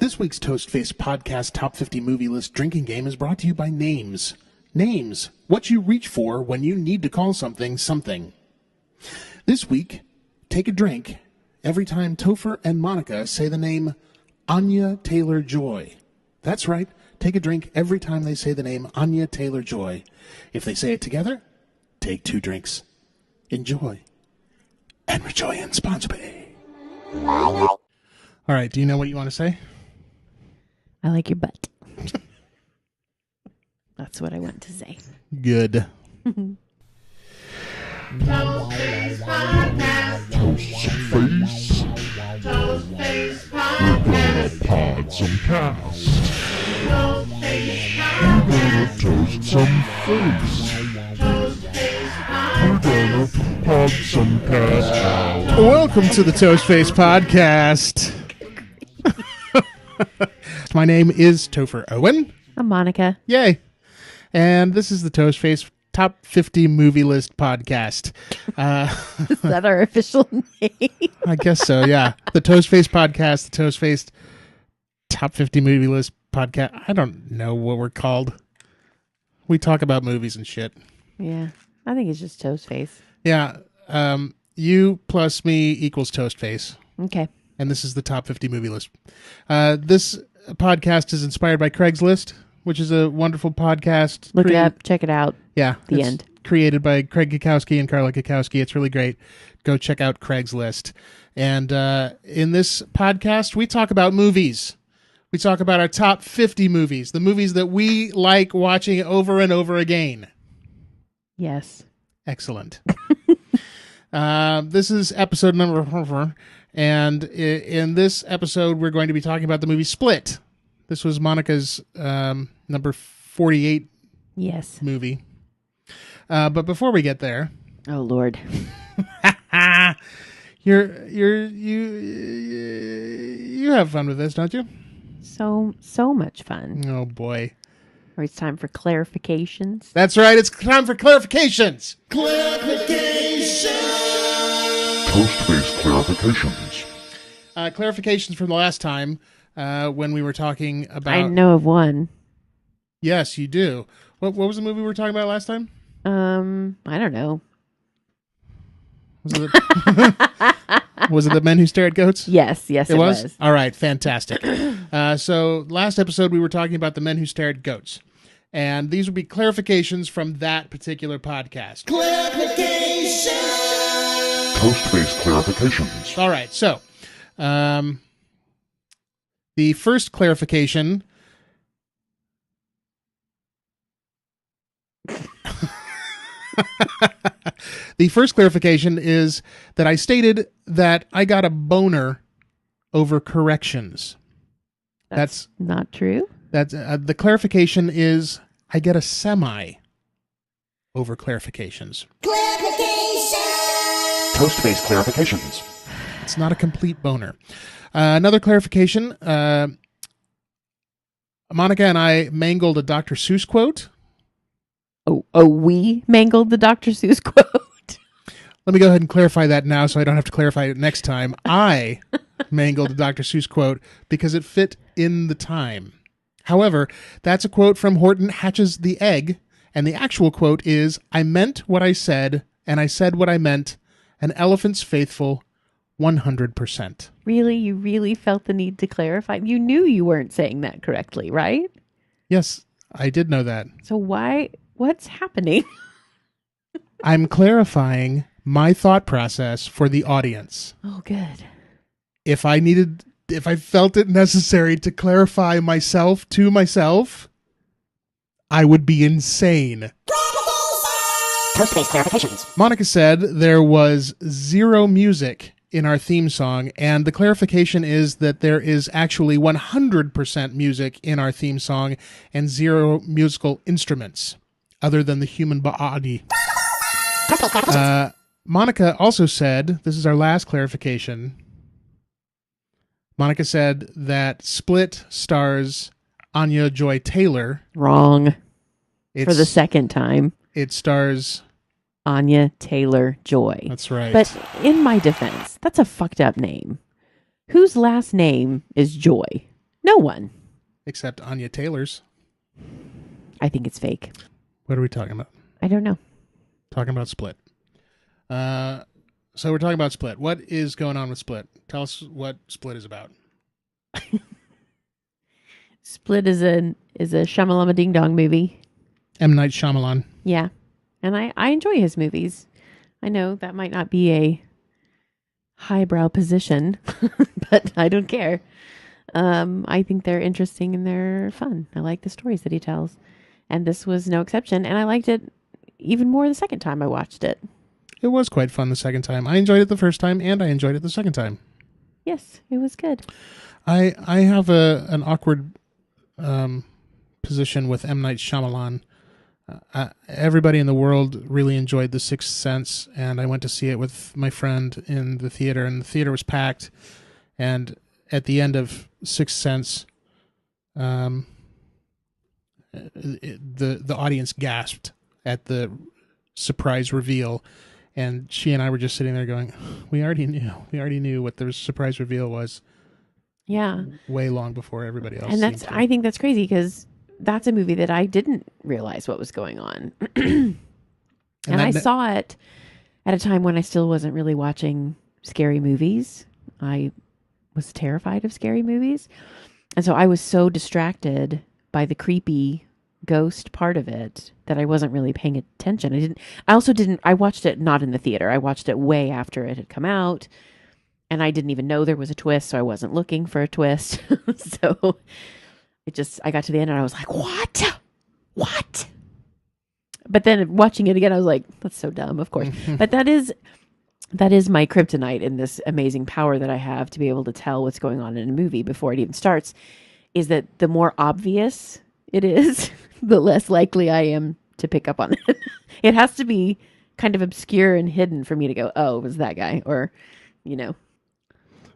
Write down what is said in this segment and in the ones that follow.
This week's Toastface Podcast Top 50 Movie List drinking game is brought to you by Names. Names, what you reach for when you need to call something something. This week, take a drink every time Topher and Monica say the name Anya Taylor-Joy. That's right, take a drink every time they say the name Anya Taylor-Joy. If they say it together, take 2 drinks. Enjoy. And rejoin responsibly. All right, do you know what you want to say? I like your butt. That's what I want to say. Good. Toastface Podcast. Toastface. Toastface Podcast. We're gonna pod some cast. Toastface We're Podcast. gonna toast some face. Toastface We're Podcast. gonna pod some cast out. Welcome to the Toastface Podcast. My name is Topher Owen. I'm Monica. Yay. And this is the Toastface Top 50 Movie List Podcast. Is that our official name? I guess so, yeah. The Toastface Podcast, the Toastface Top 50 Movie List Podcast. I don't know what we're called. We talk about movies and shit. Yeah, I think it's just Toastface. Yeah. You plus me equals Toastface. Okay. And this is the Top 50 Movie List. This podcast is inspired by Craigslist, which is a wonderful podcast. Look it up. Check it out. Yeah. The it's end. Created by Craig Kikowski and Carla Kikowski. It's really great. Go check out Craigslist. And in this podcast, we talk about movies. We talk about our top 50 movies, the movies that we like watching over and over again. Yes. Excellent. This is episode number 4. And in this episode, we're going to be talking about the movie Split. This was Monica's number 48 Yes. movie. But before we get there, Oh, Lord. you have fun with this, don't you? So much fun. Oh boy, Or it's time for clarifications. that's right. It's time for clarifications. Toast-based clarifications. Clarifications from the last time when we were talking about. I know of one. Yes, you do. What was the movie we were talking about last time? I don't know. Was it was it The Men Who Stare at Goats? Yes, it was. All right, fantastic. So last episode we were talking about The Men Who Stare at Goats. And these would be clarifications from that particular podcast. Toast-based clarifications. All right, so the first clarification... The first clarification is that I stated that I got a boner over corrections. That's not true. That's the clarification is I get a semi over clarifications. Toast-based clarifications. It's not a complete boner. Another clarification. Monica and I mangled a Dr. Seuss quote. Oh, we mangled the Dr. Seuss quote. Let me go ahead and clarify that now so I don't have to clarify it next time. I mangled a Dr. Seuss quote because it fit in the time. However, that's a quote from Horton Hatches the Egg, and the actual quote is, I meant what I said, and I said what I meant, an elephant's faithful 100%. Really? You really felt the need to clarify? You knew you weren't saying that correctly, right? Yes, I did know that. So why... What's happening? I'm clarifying my thought process for the audience. Oh, good. If I felt it necessary to clarify myself to myself, I would be insane. Toast-based clarifications. Monica said there was 0 music in our theme song, and the clarification is that there is actually 100% music in our theme song and 0 musical instruments other than the human body. Monica also said, this is our last clarification, Monica said that Split stars Anya Joy Taylor. Wrong. For the second time. It stars... Anya Taylor-Joy. That's right. But in my defense, that's a fucked up name. Whose last name is Joy? No one. except Anya Taylor's. I think it's fake. What are we talking about? I don't know. Talking about Split. So we're talking about Split. What is going on with Split? Tell us what Split is about. Split is a Shamalama Ding Dong movie. M. Night Shyamalan. Yeah. And I enjoy his movies. I know that might not be a highbrow position, but I don't care. I think they're interesting and they're fun. I like the stories that he tells. And this was no exception. And I liked it even more the second time I watched it. It was quite fun the second time. I enjoyed it the first time, and I enjoyed it the second time. Yes, it was good. I have an awkward position with M. Night Shyamalan. Everybody in the world really enjoyed The Sixth Sense, and I went to see it with my friend in the theater, and the theater was packed. And at the end of Sixth Sense, the audience gasped at the surprise reveal, and she and I were just sitting there going, "We already knew what the surprise reveal was." Yeah. Way long before everybody else. And I think that's crazy because that's a movie that I didn't realize what was going on. and I saw it at a time when I still wasn't really watching scary movies. I was terrified of scary movies. And so I was so distracted by the creepy ghost part of it that I wasn't really paying attention. I watched it not in the theater. I watched it way after it had come out. And I didn't even know there was a twist, so I wasn't looking for a twist. So I got to the end and I was like, what? But then watching it again, I was like, that's so dumb, of course. But that is my kryptonite in this amazing power that I have to be able to tell what's going on in a movie before it even starts, is that the more obvious it is, the less likely I am to pick up on it. It has to be kind of obscure and hidden for me to go, oh, it was that guy, or,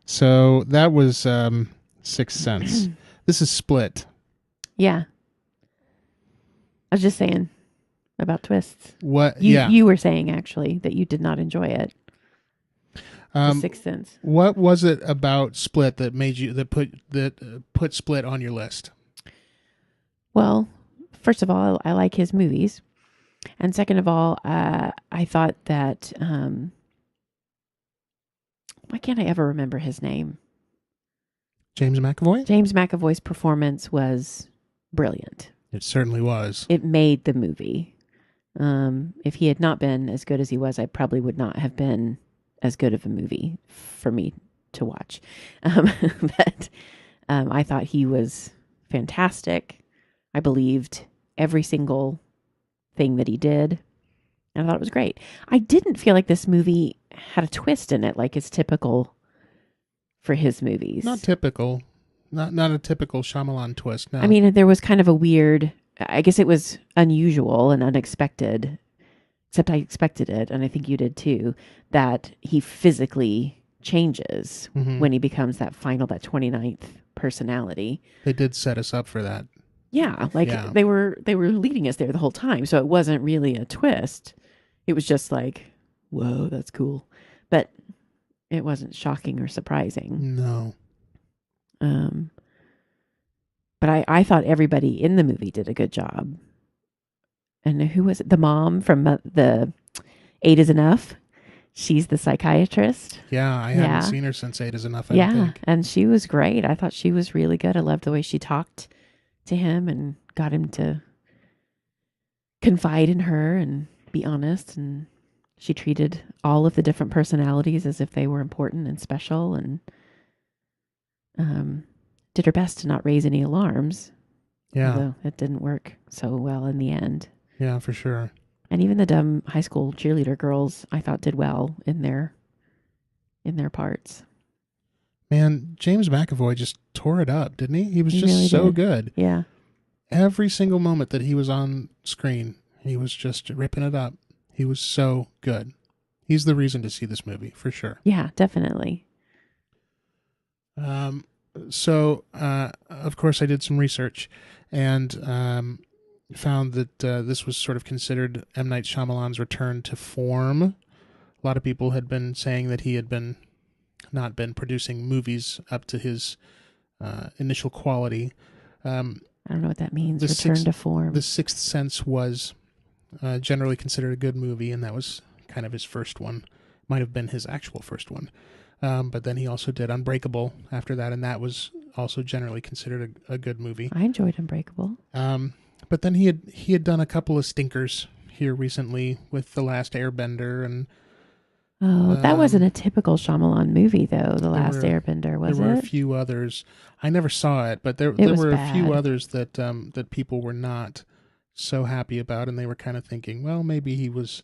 So that was Sixth Sense. This is Split. Yeah. I was just saying about twists. What? You were saying actually that you did not enjoy it. The Sixth Sense. What was it about Split that made you put Split on your list? Well, first of all, I like his movies, and second of all, I thought that why can't I ever remember his name? James McAvoy? James McAvoy's performance was brilliant. It certainly was. It made the movie. If he had not been as good as he was, I probably would not have been as good of a movie for me to watch. But I thought he was fantastic. I believed every single thing that he did. And I thought it was great. I didn't feel like this movie had a twist in it like it's typical for his movies. Not typical. Not a typical Shyamalan twist, no. I mean, there was kind of a weird, I guess it was unusual and unexpected, except I expected it, and I think you did too, that he physically changes when he becomes that 29th personality. They did set us up for that. Yeah, they were leading us there the whole time, so it wasn't really a twist. It was just like, whoa, that's cool. But it wasn't shocking or surprising. No. But I thought everybody in the movie did a good job. And who was it? The mom from the 8 is Enough. She's the psychiatrist. Yeah, I haven't seen her since 8 is Enough, I don't think. And she was great. I thought she was really good. I loved the way she talked to him and got him to confide in her and be honest. And she treated all of the different personalities as if they were important and special, and did her best to not raise any alarms. Yeah. Although it didn't work so well in the end. Yeah, for sure. And even the dumb high school cheerleader girls, I thought, did well in their parts. Man, James McAvoy just tore it up, didn't he? He was just really so did. good. Yeah. Every single moment that he was on screen, he was just ripping it up. He was so good. He's the reason to see this movie, for sure. Yeah, definitely. So, of course, I did some research and found that this was sort of considered M. Night Shyamalan's return to form. A lot of people had been saying that he had not been producing movies up to his initial quality. I don't know what that means. The Return to form. The Sixth Sense was generally considered a good movie, and that was kind of his first one. Might have been his actual first one. But then he also did Unbreakable after that, and that was also generally considered a good movie. I enjoyed Unbreakable. But then he had done a couple of stinkers here recently with The Last Airbender, and that wasn't a typical Shyamalan movie, though. The Last Airbender, was it? There were a few others. I never saw it, but there was were bad. a few others that that people were not so happy about, and they were kind of thinking, well, maybe he was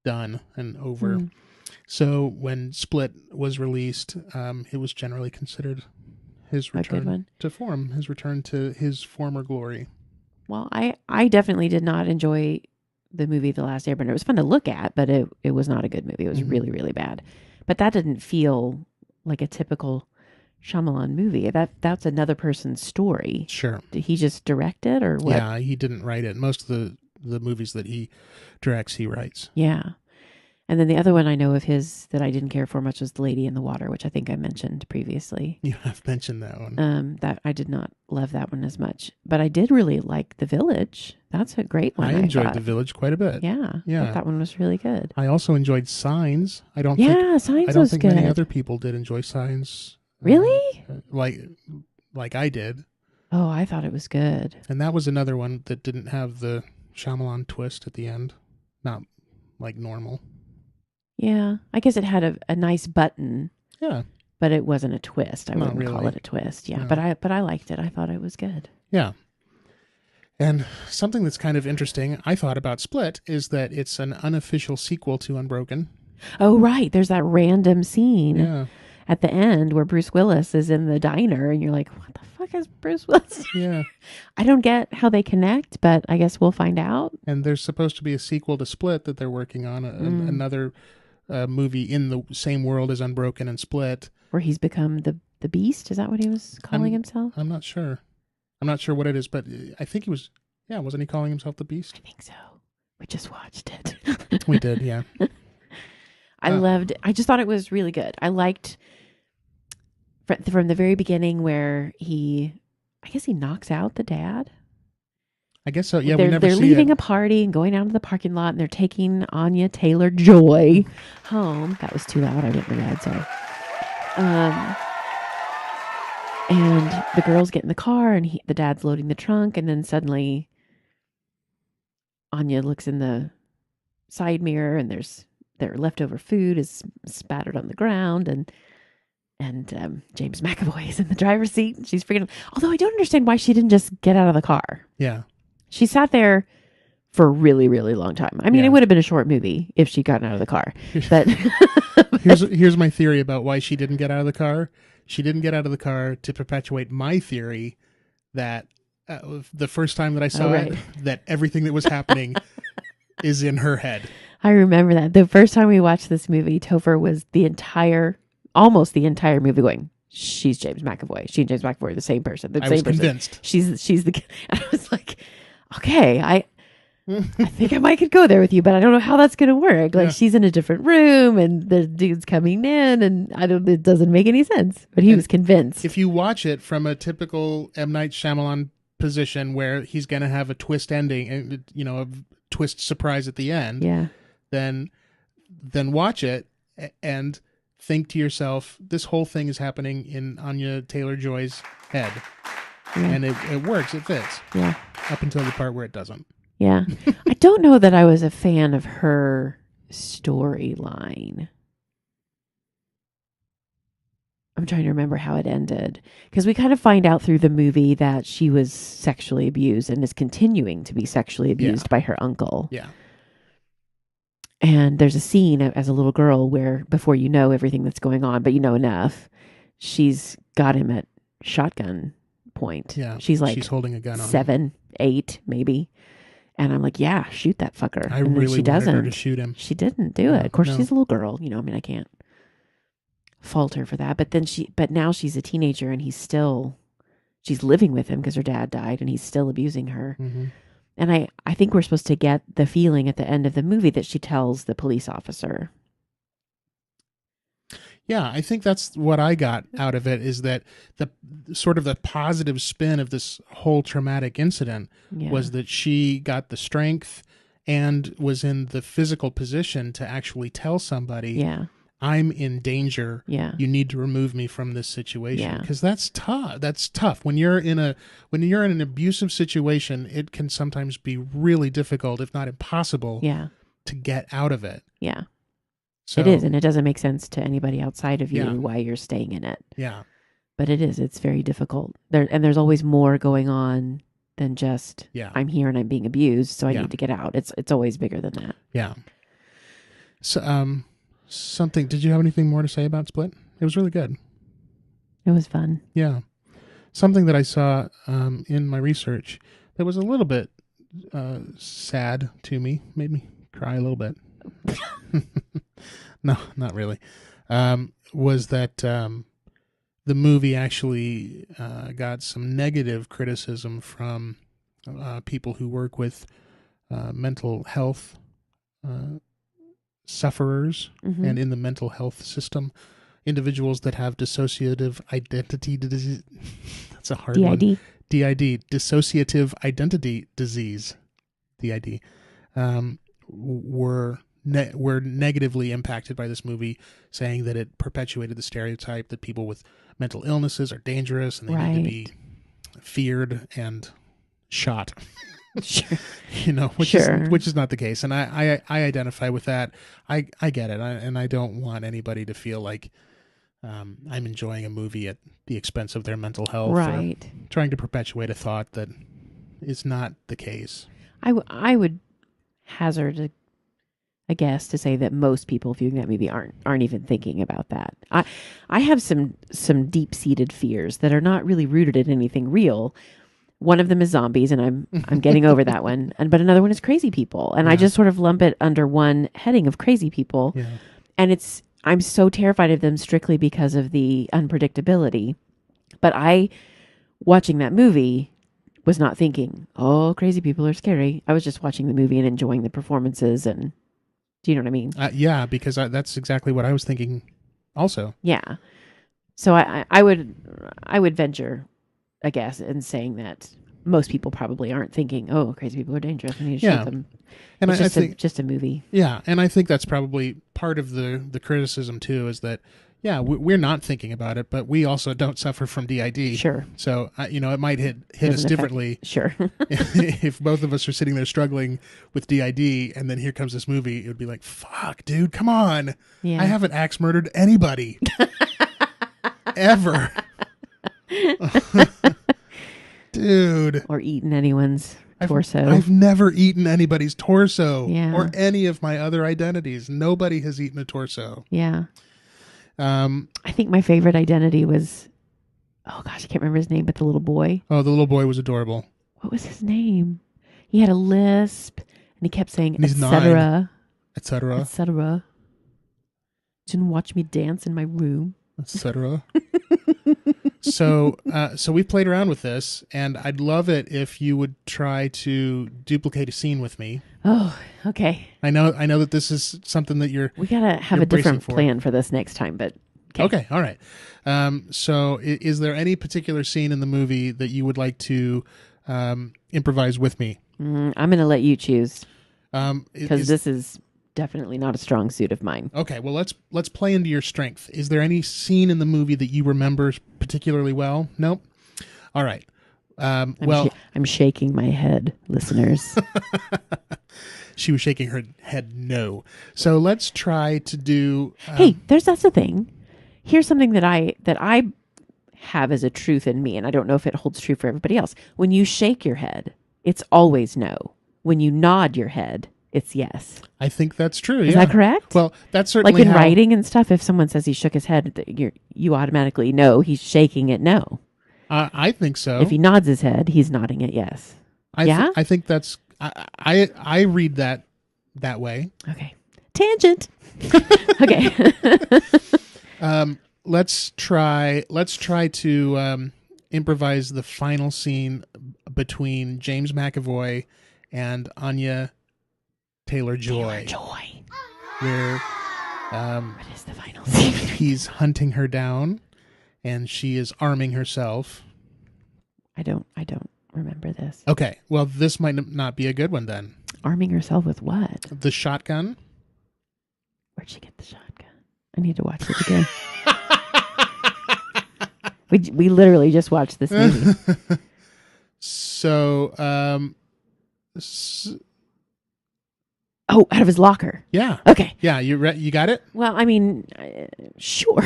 done and over. So when Split was released, it was generally considered his return to form, his return to his former glory. Well, I definitely did not enjoy the movie The Last Airbender. It was fun to look at, but it was not a good movie. It was really, really bad. But that didn't feel like a typical Shyamalan movie. That's another person's story. Sure. Did he just direct it or what? Yeah, he didn't write it. Most of the movies that he directs, he writes. Yeah. And then the other one I know of his that I didn't care for much was The Lady in the Water, which I think I mentioned previously. You have mentioned that one. That I did not love that one as much, but I did really like The Village. That's a great one. I enjoyed The Village quite a bit. Yeah. I thought that one was really good. I also enjoyed Signs. Signs was good. I don't think many other people did enjoy Signs. Really? Like I did. Oh, I thought it was good. And that was another one that didn't have the Shyamalan twist at the end. Not like normal. Yeah, I guess it had a nice button. Yeah, but it wasn't a twist. I Not wouldn't call really. it a twist. Yeah, No. but I liked it. I thought it was good. Yeah. And something that's kind of interesting, I thought about Split, is that it's an unofficial sequel to Unbroken. Oh, right. There's that random scene Yeah. at the end where Bruce Willis is in the diner, and you're like, "What the fuck is Bruce Willis?" Yeah. I don't get how they connect, but I guess we'll find out. And there's supposed to be a sequel to Split that they're working on, another movie in the same world as Unbroken and Split. Where he's become the Beast. Is that what he was calling himself? I'm not sure. I'm not sure what it is, but I think he was, wasn't he calling himself the Beast? I think so. We just watched it. We did, yeah. I just thought it was really good. I liked from the very beginning where I guess he knocks out the dad. I guess so. Yeah, they're leaving a party and going out to the parking lot, and they're taking Anya Taylor-Joy home. That was too loud. I didn't realize. Sorry. And the girls get in the car, and the dad's loading the trunk, and then suddenly Anya looks in the side mirror, and their leftover food is spattered on the ground, and James McAvoy is in the driver's seat, and she's freaking. Although I don't understand why she didn't just get out of the car. Yeah. She sat there for a really, really long time. I mean, It would have been a short movie if she'd gotten out of the car. But here's my theory about why she didn't get out of the car. She didn't get out of the car to perpetuate my theory that the first time that I saw it, that everything that was happening is in her head. I remember that. The first time we watched this movie, Topher was almost the entire movie going, she's James McAvoy. She and James McAvoy are the same person. I was convinced. She's the. And I was like, okay, I think I might could go there with you, but I don't know how that's going to work. Like she's in a different room, and the dude's coming in, and it doesn't make any sense. But he was convinced. If you watch it from a typical M. Night Shyamalan position, where he's going to have a twist ending, and a twist surprise at the end, then watch it and think to yourself, this whole thing is happening in Anya Taylor-Joy's head. Yeah. And it works, it fits. Yeah. Up until the part where it doesn't. Yeah. I don't know that I was a fan of her storyline. I'm trying to remember how it ended. Because we kind of find out through the movie that she was sexually abused and is continuing to be sexually abused by her uncle. Yeah. And there's a scene as a little girl where, before you know everything that's going on, but you know enough, she's got him at shotgun point. Yeah, she's holding a gun on 7, 8, maybe. And I'm like, yeah, shoot that fucker. I and really she wanted doesn't. her to shoot him. She didn't do it. Of course, she's a little girl. I can't fault her for that. But now she's a teenager, and she's living with him because her dad died, and he's still abusing her. Mm-hmm. And I think we're supposed to get the feeling at the end of the movie that she tells the police officer. Yeah, I think that's what I got out of it, is that the sort of the positive spin of this whole traumatic incident Yeah. was that she got the strength and was in the physical position to actually tell somebody, Yeah. I'm in danger. Yeah. You need to remove me from this situation. Yeah. Because that's tough. That's tough. When you're in an abusive situation, it can sometimes be really difficult, if not impossible, Yeah. to get out of it. Yeah. So, It is, and it doesn't make sense to anybody outside of you Yeah. why you're staying in it. Yeah. But it is. It's very difficult. There's always more going on than just Yeah. I'm here and I'm being abused, so I Yeah. need to get out. It's always bigger than that. Yeah. So, did you have anything more to say about Split? It was really good. It was fun. Yeah. Something that I saw in my research that was a little bit sad to me, made me cry a little bit. No, not really. Was that the movie actually got some negative criticism from people who work with mental health sufferers Mhm. and in the mental health system, individuals that have dissociative identity disease. That's a hard one. DID. DID, dissociative identity disease, DID, were negatively impacted by this movie, saying that it perpetuated the stereotype that people with mental illnesses are dangerous and they need to be feared and shot. Sure. Which Sure. is not the case, and I identify with that. I get it, and I don't want anybody to feel like I'm enjoying a movie at the expense of their mental health, Right. or trying to perpetuate a thought that is not the case. I would hazard a guess to say that most people viewing that movie aren't even thinking about that. I have some deep-seated fears that are not really rooted in anything real. One of them is zombies, and I'm getting over that one. But another one is crazy people, and I just sort of lump it under one heading of crazy people. Yeah. And I'm so terrified of them strictly because of the unpredictability. But watching that movie, was not thinking, oh, crazy people are scary. I was just watching the movie and enjoying the performances. And do you know what I mean? Yeah, because that's exactly what I was thinking also. Yeah. So I would venture, I guess, in saying that most people probably aren't thinking, oh, crazy people are dangerous. I need to shoot them. And it's I think just a movie. Yeah, and I think that's probably part of the criticism too, is that we're not thinking about it, but we also don't suffer from DID. Sure. So it might hit us differently. Sure. If both of us are sitting there struggling with DID, and then here comes this movie, it would be like, fuck, dude, come on. Yeah. I haven't axe murdered anybody ever. Dude. Or eaten anyone's torso. I've never eaten anybody's torso Yeah. or any of my other identities. Nobody has eaten a torso. Yeah. I think my favorite identity was, oh gosh, I can't remember his name, but the little boy. Oh, the little boy was adorable. What was his name? He had a lisp, and he kept saying, And he's etc., etc. etc. Didn't watch me dance in my room. etc. So we've played around with this, and I'd love it if you would try to duplicate a scene with me. Oh, okay. I know that this is something that you're. We gotta have You're a different bracing for. plan for this next time, but Okay, all right. So is there any particular scene in the movie that you would like to improvise with me? I'm gonna let you choose because Is- this is definitely not a strong suit of mine. Okay, well let's play into your strength. Is there any scene in the movie that you remember particularly well? Nope. All right. I'm shaking my head, listeners. She was shaking her head no. So let's try to do. Hey, that's the thing. Here's something that I have as a truth in me, and I don't know if it holds true for everybody else. When you shake your head, it's always no. When you nod your head, it's yes. I think that's true. Is that correct? Well, that's certainly like in how, writing and stuff. If someone says he shook his head, you automatically know he's shaking it no. I think so. If he nods his head, he's nodding it yes. I think that's. I read that way. Okay. Tangent. Okay. Let's try to improvise the final scene between James McAvoy and Anya Taylor-Joy, Joy. where What is the final scene? He's hunting her down, and she is arming herself. I don't remember this. Okay, well, this might not be a good one then. Arming herself with what? The shotgun. Where'd she get the shotgun? I need to watch it again. we literally just watched this movie. So, Oh, out of his locker. yeah. Okay. Yeah, you got it? Well, I mean, sure.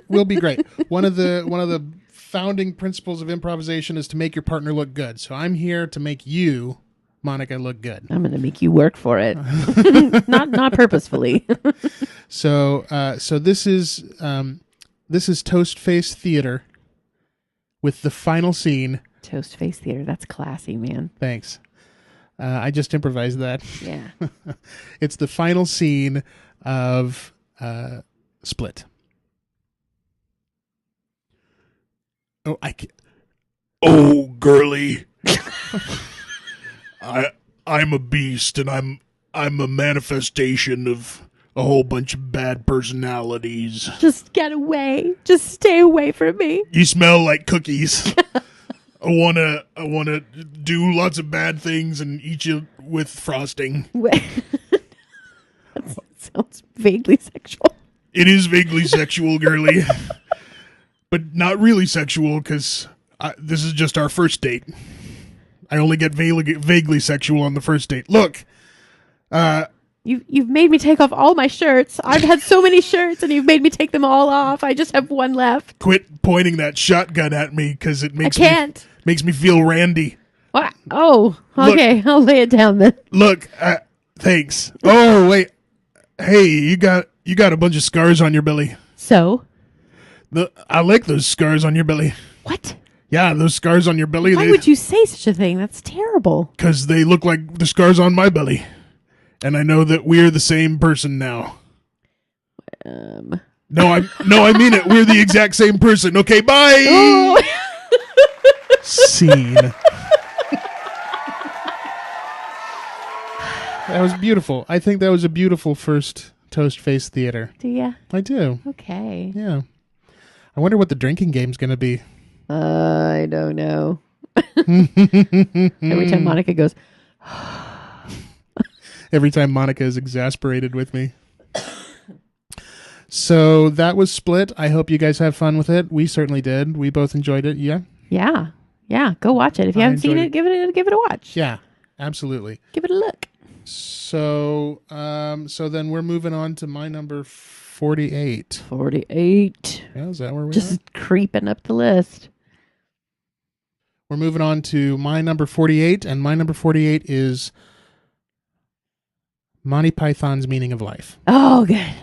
We'll be great. One of the founding principles of improvisation is to make your partner look good. So I'm here to make you, Monica, look good. I'm going to make you work for it. not purposefully. So this is Toastface Theater with the final scene. Toastface Theater. That's classy, man. Thanks. I just improvised that. Yeah. It's the final scene of Split. Oh, Oh, girly. I'm a beast, and I'm a manifestation of a whole bunch of bad personalities. Just get away. Just stay away from me. You smell like cookies. I wanna do lots of bad things and eat you with frosting. That sounds vaguely sexual. It is vaguely sexual, girly, but not really sexual because this is just our first date. I only get vaguely sexual on the first date. Look, You've made me take off all my shirts. I've had so many shirts, and you've made me take them all off. I just have one left. quit pointing that shotgun at me because it I makes can't. makes me feel randy. What? Oh, okay. I'll lay it down then. Look, thanks. Oh wait, hey, you got a bunch of scars on your belly. So? I like those scars on your belly. What? Yeah, those scars on your belly. Why would you say such a thing? That's terrible. Because they look like the scars on my belly, and I know that we're the same person now. No, I mean it. We're the exact same person. Okay, bye. Oh. Scene. That was beautiful. I think that was a beautiful first Toastface Theater. Do ya? I do. Okay. Yeah. I wonder what the drinking game's going to be. I don't know. Every time Monica goes, Every time Monica is exasperated with me. So that was Split. I hope you guys have fun with it. We certainly did. We both enjoyed it. Yeah. yeah, go watch it. If you I haven't seen enjoyed it, give it a watch. Yeah. Absolutely. Give it a look. So, so then we're moving on to my number 48. 48. Yeah, is that where we're Just creeping up the list. We're moving on to my number 48, and my number 48 is Monty Python's Meaning of Life. Oh, good.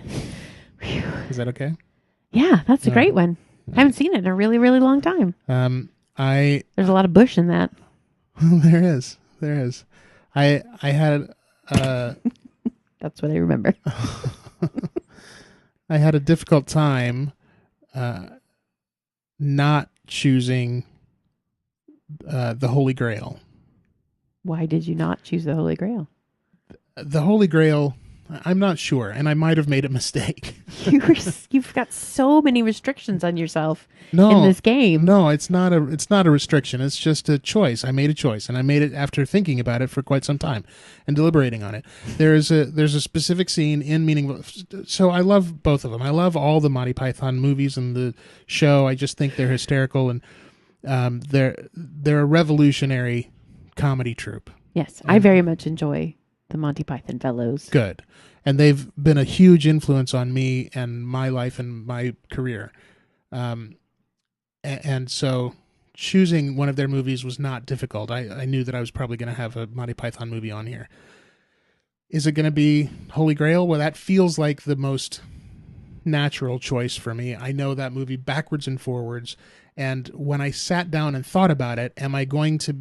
Whew. Is that okay? Yeah, that's a great one. I haven't seen it in a really, really long time. There's a lot of bush in that. There is. I had That's what I remember. I had a difficult time not choosing the Holy Grail. Why did you not choose the Holy Grail? The Holy Grail, I'm not sure, and I might have made a mistake. You've got so many restrictions on yourself in No, this game. no, it's not a restriction. It's just a choice. I made a choice, and I made it after thinking about it for quite some time and deliberating on it. There's a specific scene in Meaning. So I love both of them. I love all the Monty Python movies and the show. I just think they're hysterical, and they're a revolutionary comedy troupe. Yes, I very much enjoy the Monty Python fellows. Good. And they've been a huge influence on me and my life and my career. And so choosing one of their movies was not difficult. I knew that I was probably going to have a Monty Python movie on here. Is it going to be Holy Grail? Well, that feels like the most natural choice for me. I know that movie backwards and forwards. And when I sat down and thought about it, am I going to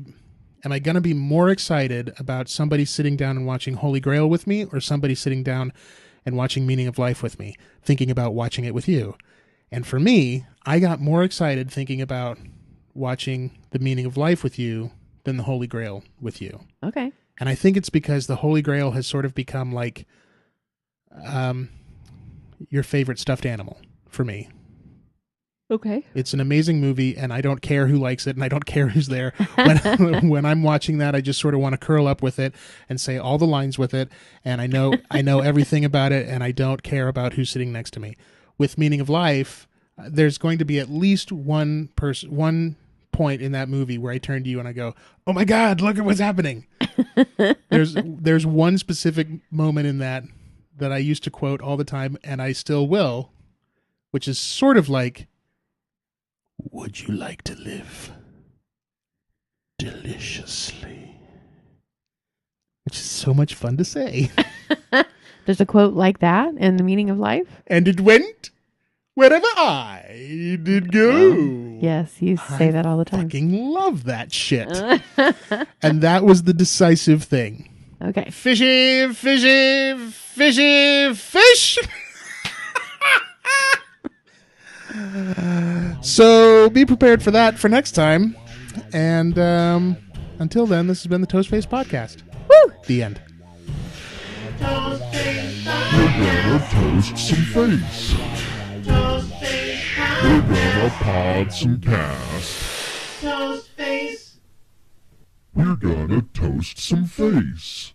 be more excited about somebody sitting down and watching Holy Grail with me, or somebody sitting down and watching Meaning of Life with me, thinking about watching it with you? And for me, I got more excited thinking about watching The Meaning of Life with you than the Holy Grail with you. Okay. And I think it's because the Holy Grail has sort of become like your favorite stuffed animal for me. Okay. It's an amazing movie, and I don't care who likes it, and I don't care who's there. When I'm watching that, I just sort of want to curl up with it and say all the lines with it, and I know everything about it, and I don't care about who's sitting next to me. With Meaning of Life, there's going to be at least one point in that movie where I turn to you and I go, "Oh my God, look at what's happening!" There's one specific moment in that I used to quote all the time, and I still will, which is sort of like, "Would you like to live deliciously?" Which is so much fun to say. There's a quote like that in The Meaning of Life? And it went wherever I did go. Yes, you say that all the time. Fucking love that shit. And that was the decisive thing. Okay. Fishy, fishy, fishy, fish. So be prepared for that for next time. And until then, this has been the Toastface Podcast. Woo! The end. Toastface We're gonna toast some face. Toastface We're gonna pod some cast. Toastface We're gonna toast some face.